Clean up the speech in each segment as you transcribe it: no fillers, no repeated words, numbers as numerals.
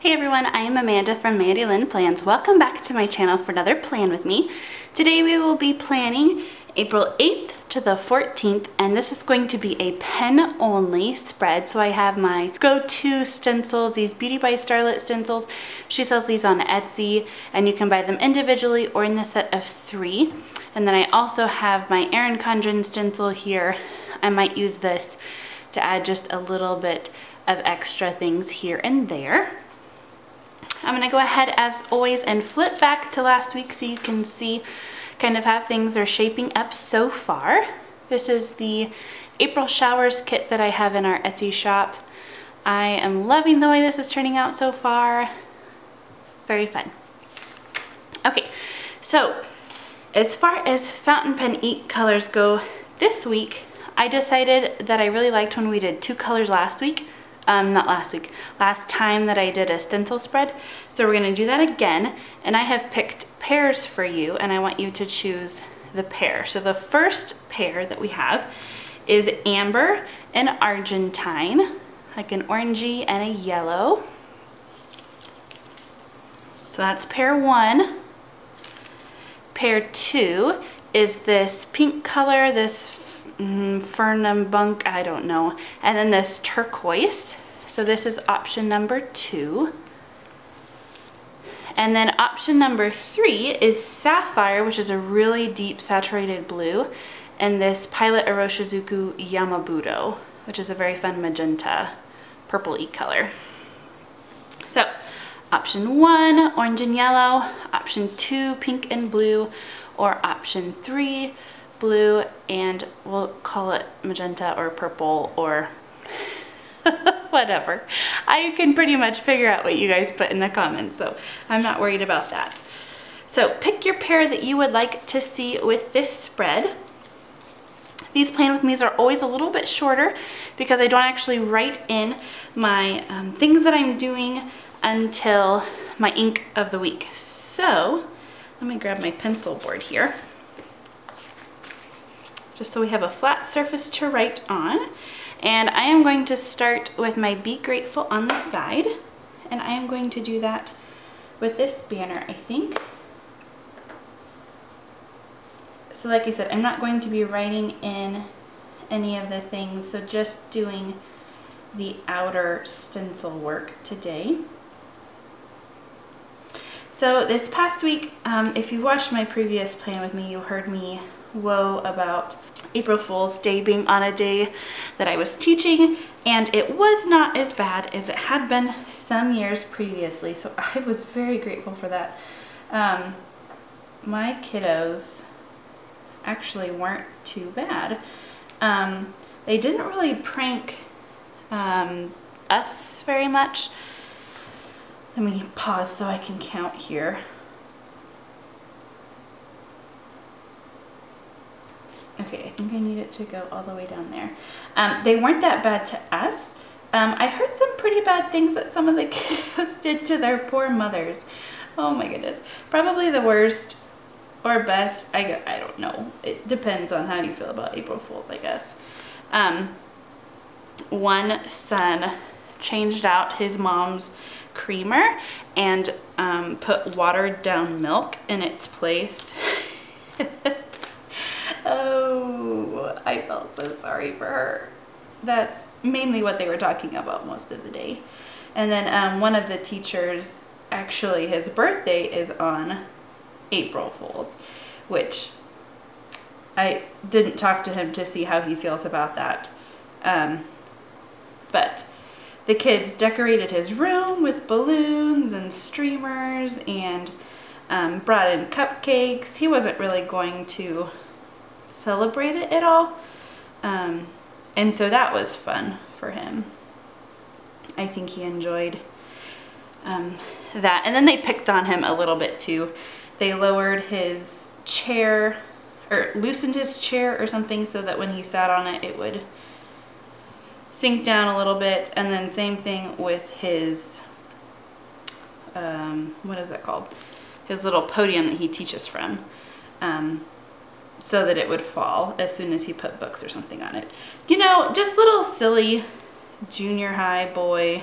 Hey everyone, I am Amanda from Mandy Lynn Plans. Welcome back to my channel for another plan with me. Today we will be planning April 8th to the 14th, and this is going to be a pen only spread. So I have my go-to stencils, these Beauty by Starlet stencils. She sells these on Etsy and you can buy them individually or in the set of 3. And then I also have my Erin Condren stencil here. I might use this to add just a little bit of extra things here and there. I'm gonna go ahead as always and flip back to last week so you can see kind of how things are shaping up so far. This is the April Showers kit that I have in our Etsy shop. I am loving the way this is turning out so far. Very fun. Okay, so as far as fountain pen ink colors go this week, I decided that I really liked when we did 2 colors last week. Last time that I did a stencil spread. So we're gonna do that again, and I have picked pairs for you and I want you to choose the pair. So the first pair that we have is amber and argentine, like an orangey and a yellow. So that's pair 1. Pair 2 is this pink color, this Fernum Bunk, I don't know, and then this turquoise. So this is option number 2. And then option number 3 is sapphire, which is a really deep saturated blue, and this Pilot Iroshizuku Yamabudo, which is a very fun magenta purple-y color. So option 1, orange and yellow, option 2, pink and blue, or option 3, blue, and we'll call it magenta or purple or whatever. I can pretty much figure out what you guys put in the comments, so I'm not worried about that. So pick your pair that you would like to see with this spread. These plan with me's are always a little bit shorter because I don't actually write in my things that I'm doing until my ink of the week. So let me grab my pencil board here, just so we have a flat surface to write on. And I am going to start with my Be Grateful on the side, and I am going to do that with this banner, I think. So like I said, I'm not going to be writing in any of the things, so just doing the outer stencil work today. So this past week, if you watched my previous plan with me, you heard me woe about April Fool's Day being on a day that I was teaching, and it was not as bad as it had been some years previously, so I was very grateful for that. My kiddos actually weren't too bad. They didn't really prank us very much. Let me pause so I can count here. Okay, I think I need it to go all the way down there. They weren't that bad to us. I heard some pretty bad things that some of the kiddos did to their poor mothers. Oh my goodness. Probably the worst or best, I don't know. It depends on how you feel about April Fools, I guess. One son changed out his mom's creamer and put watered down milk in its place. Oh, I felt so sorry for her. That's mainly what they were talking about most of the day. And then one of the teachers, actually his birthday is on April Fool's, which I didn't talk to him to see how he feels about that. But the kids decorated his room with balloons and streamers and brought in cupcakes. He wasn't really going to celebrate it at all, and so that was fun for him. I think he enjoyed that. And then they picked on him a little bit too. They lowered his chair, or loosened his chair or something, so that when he sat on it, it would sink down a little bit. And then same thing with his what is that called, his little podium that he teaches from, so that it would fall as soon as he put books or something on it. You know, just little silly junior high boy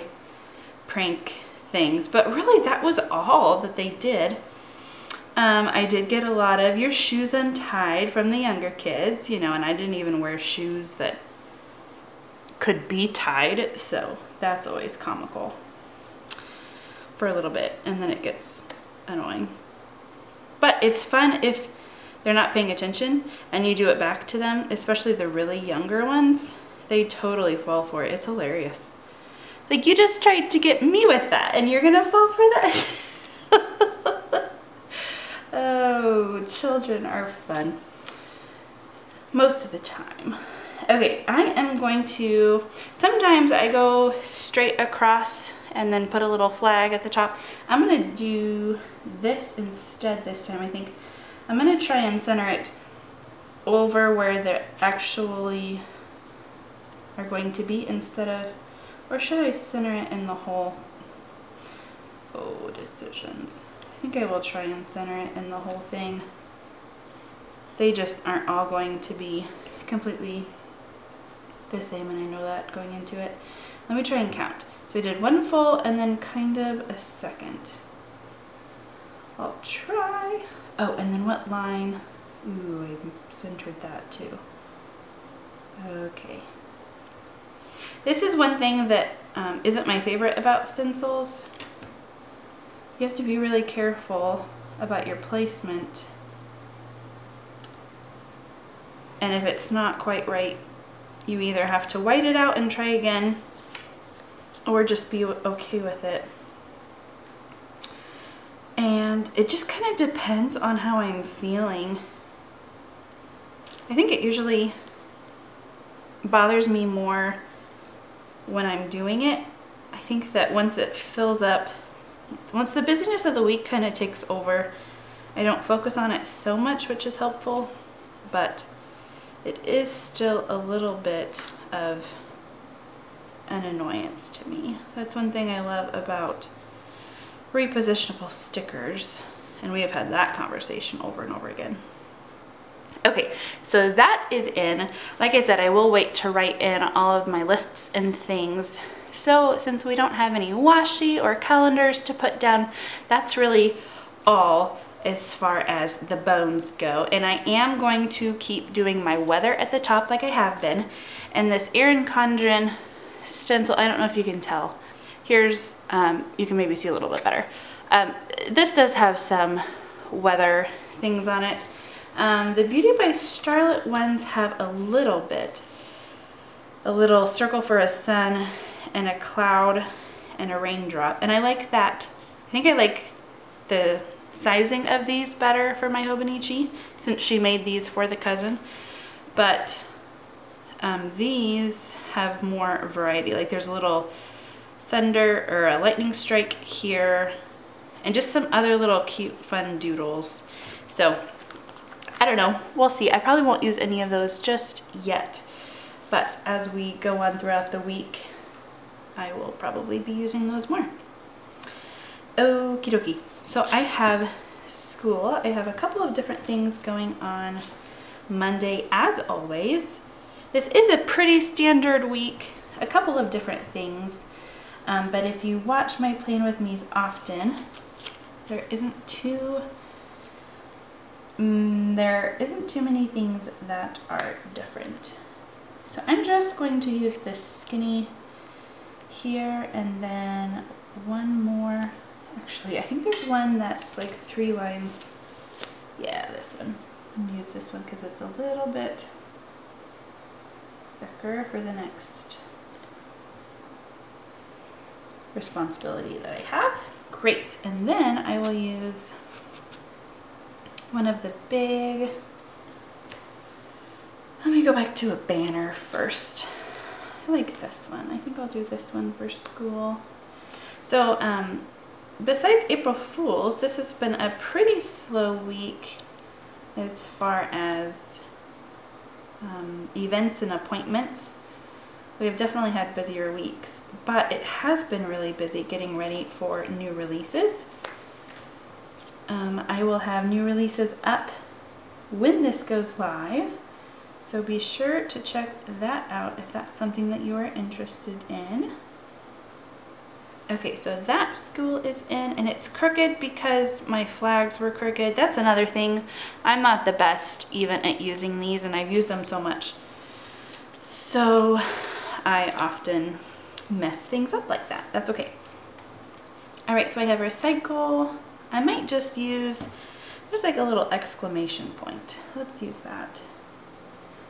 prank things, but really that was all that they did. I did get a lot of your shoes untied from the younger kids, you know, and I didn't even wear shoes that could be tied, so that's always comical for a little bit, and then it gets annoying. But it's fun if they're not paying attention and you do it back to them, especially the really younger ones. They totally fall for it. It's hilarious. Like, you just tried to get me with that and you're gonna fall for that? Oh, children are fun. Most of the time. Okay, I am going to, sometimes I go straight across and then put a little flag at the top. I'm gonna do this instead this time, I think. I'm gonna try and center it over where they actually are going to be instead of, or should I center it in the whole? Oh, decisions. I think I will try and center it in the whole thing. They just aren't all going to be completely the same, and I know that going into it. Let me try and count. So I did one full and then kind of a second. I'll try. Oh, and then what line? Ooh, I centered that too. Okay. This is one thing that isn't my favorite about stencils. You have to be really careful about your placement. And if it's not quite right, you either have to white it out and try again, or just be okay with it. And it just kind of depends on how I'm feeling. I think it usually bothers me more when I'm doing it. I think that once it fills up, once the busyness of the week kind of takes over, I don't focus on it so much, which is helpful, but it is still a little bit of an annoyance to me. That's one thing I love about repositionable stickers, and we have had that conversation over and over again. Okay, so that is in. Like I said, I will wait to write in all of my lists and things. So since we don't have any washi or calendars to put down, that's really all as far as the bones go. And I am going to keep doing my weather at the top like I have been. And this Erin Condren stencil, I don't know if you can tell. Here's, you can maybe see a little bit better. This does have some weather things on it. The Beauty by Starlet ones have a little bit. A little circle for a sun and a cloud and a raindrop. And I like that. I think I like the sizing of these better for my Hobonichi, since she made these for the cousin. But these have more variety. Like there's a little thunder or a lightning strike here, and just some other little cute fun doodles. So I don't know, we'll see. I probably won't use any of those just yet, but as we go on throughout the week, I will probably be using those more. Okie dokie. So I have school. I have a couple of different things going on Monday, as always. This is a pretty standard week, a couple of different things, but if you watch my Plan With Me's often, there isn't too many things that are different. So I'm just going to use this skinny here, and then one more. Actually, I think there's one that's like 3 lines. Yeah, this one. I'm gonna use this one because it's a little bit thicker for the next responsibility that I have. Great, and then I will use one of the big, let me go back to a banner first. I like this one. I think I'll do this one for school. So besides April Fool's, this has been a pretty slow week as far as events and appointments. We have definitely had busier weeks, but it has been really busy getting ready for new releases. I will have new releases up when this goes live, so be sure to check that out if that's something that you are interested in. Okay, so that school is in, and it's crooked because my flags were crooked. That's another thing. I'm not the best even at using these, and I've used them so much. So I often mess things up like that. That's okay. All right, so I have recycle. I might just use, there's like a little exclamation point. Let's use that.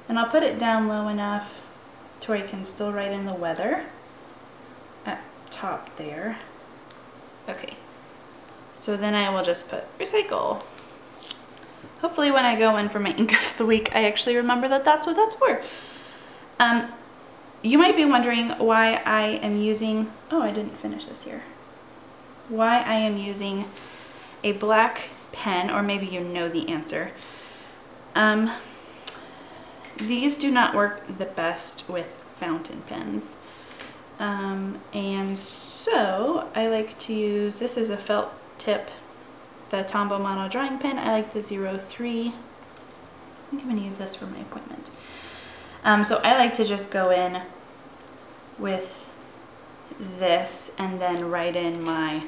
And I'll put it down low enough to where I can still write in the weather at top there. Okay, so then I will just put recycle. Hopefully when I go in for my ink of the week, I actually remember that that's what that's for. You might be wondering why I am using, oh, I didn't finish this here. Why I am using a black pen, or maybe you know the answer. These do not work the best with fountain pens. And so I like to use, this is a felt tip, the Tombow Mono drawing pen. I like the 03. I think I'm gonna use this for my appointment. So I like to just go in with this and then write in my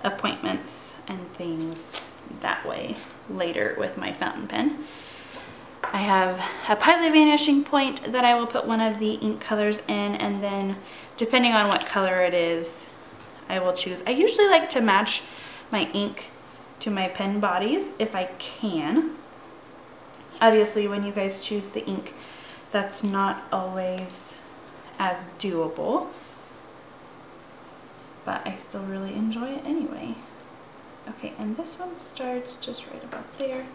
appointments and things that way later with my fountain pen. I have a Pilot Vanishing Point that I will put one of the ink colors in, and then depending on what color it is, I will choose. I usually like to match my ink to my pen bodies if I can. Obviously, when you guys choose the ink, that's not always as doable, but I still really enjoy it anyway. Okay, and this one starts just right about there.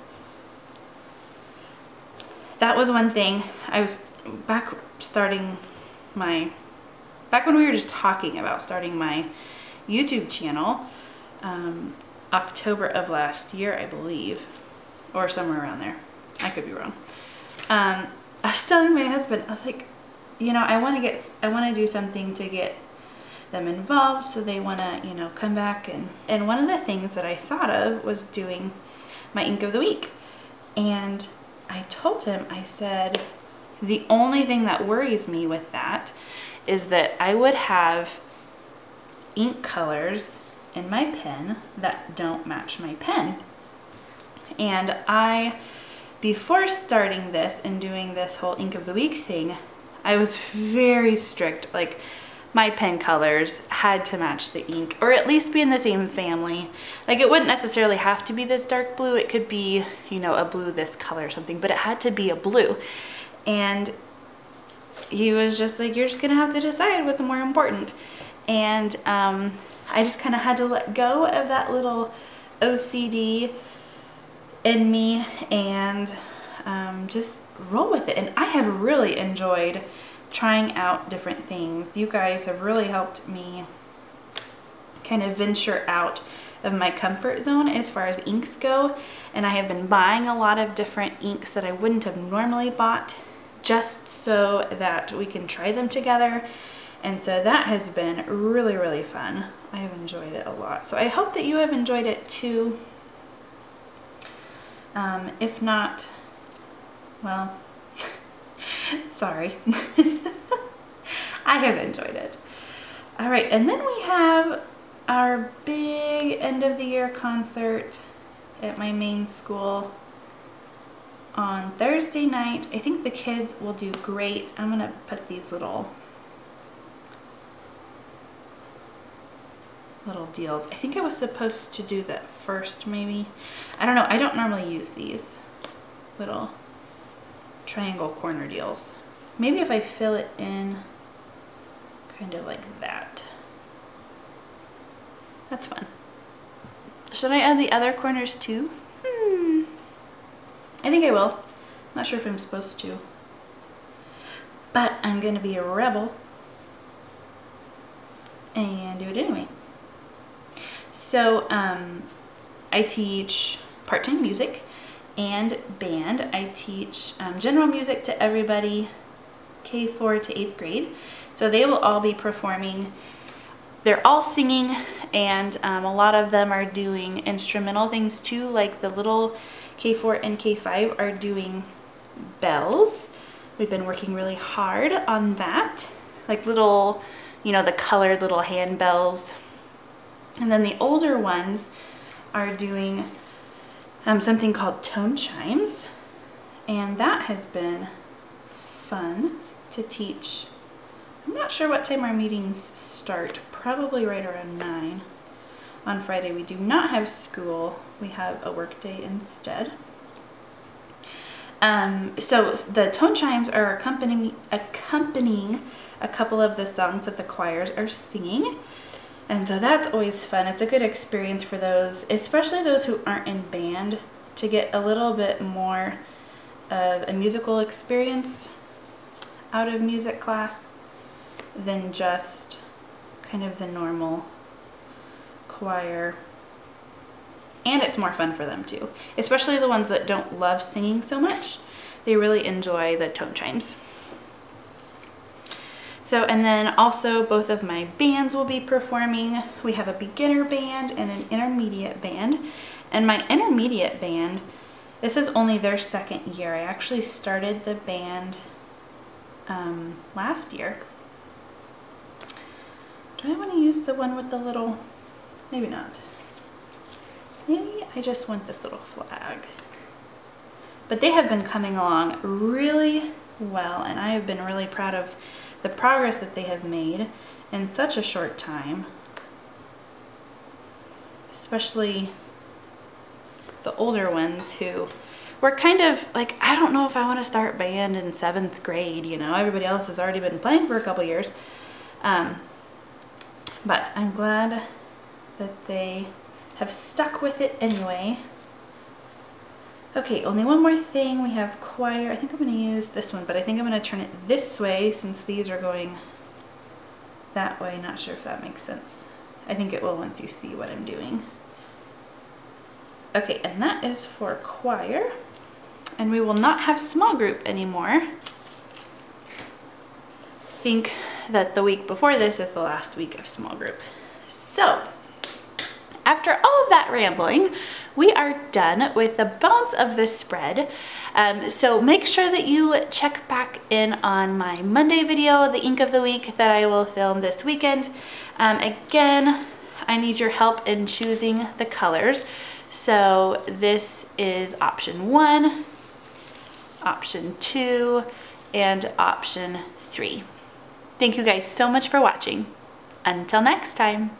That was one thing I was back when we were just talking about starting my YouTube channel, October of last year, I believe, or somewhere around there. I could be wrong. I was telling my husband, I was like, you know, I want to do something to get them involved, so they want to, you know, come back, and one of the things that I thought of was doing my ink of the week. And I told him, I said, the only thing that worries me with that is that I would have ink colors in my pen that don't match my pen. And before starting this and doing this whole ink of the week thing, I was very strict. Like, my pen colors had to match the ink, or at least be in the same family. Like, it wouldn't necessarily have to be this dark blue. It could be, you know, a blue this color or something, but it had to be a blue. And he was just like, you're just gonna have to decide what's more important. And I just kind of had to let go of that little OCD in me and just roll with it. And I have really enjoyed trying out different things. You guys have really helped me kind of venture out of my comfort zone as far as inks go, and I have been buying a lot of different inks that I wouldn't have normally bought, just so that we can try them together. And so that has been really, really fun. I have enjoyed it a lot. So I hope that you have enjoyed it too. If not, well, sorry. I have enjoyed it. All right, and then we have our big end of the year concert at my main school on Thursday night. I think the kids will do great. I'm gonna put these little deals. I think I was supposed to do that first, maybe. I don't know. I don't normally use these little triangle corner deals. Maybe if I fill it in kind of like that. That's fun. Should I add the other corners too? I think I will. I'm not sure if I'm supposed to, but I'm gonna be a rebel and do it anyway. So I teach part-time music and band. I teach general music to everybody, K4 to 8th grade. So they will all be performing. They're all singing, and a lot of them are doing instrumental things too, like the little K4 and K5 are doing bells. We've been working really hard on that, like little, you know, the colored little hand bells. And then the older ones are doing something called tone chimes, and that has been fun to teach. I'm not sure what time our meetings start, probably right around 9 on Friday. We do not have school, we have a work day instead. So the tone chimes are accompanying a couple of the songs that the choirs are singing. And so that's always fun. It's a good experience for those, especially those who aren't in band, to get a little bit more of a musical experience out of music class than just kind of the normal choir. And it's more fun for them too, especially the ones that don't love singing so much. They really enjoy the tone chimes. So, and then also both of my bands will be performing. We have a beginner band and an intermediate band. And my intermediate band, this is only their second year. I actually started the band last year. Do I want to use the one with the little, maybe not. Maybe I just want this little flag. But they have been coming along really well, and I have been really proud of the progress that they have made in such a short time. Especially the older ones who were kind of like, I don't know if I want to start band in 7th grade, you know, everybody else has already been playing for a couple years. But I'm glad that they have stuck with it anyway. Okay, only one more thing. We have choir. I think I'm going to use this one, but I think I'm going to turn it this way since these are going that way. Not sure if that makes sense. I think it will once you see what I'm doing. Okay, and that is for choir. And we will not have small group anymore. I think that the week before this is the last week of small group. So, after all of that rambling, we are done with the bones of the spread. So make sure that you check back in on my Monday video, the ink of the week, that I will film this weekend. Again, I need your help in choosing the colors. So this is option 1, option 2, and option 3. Thank you guys so much for watching. Until next time.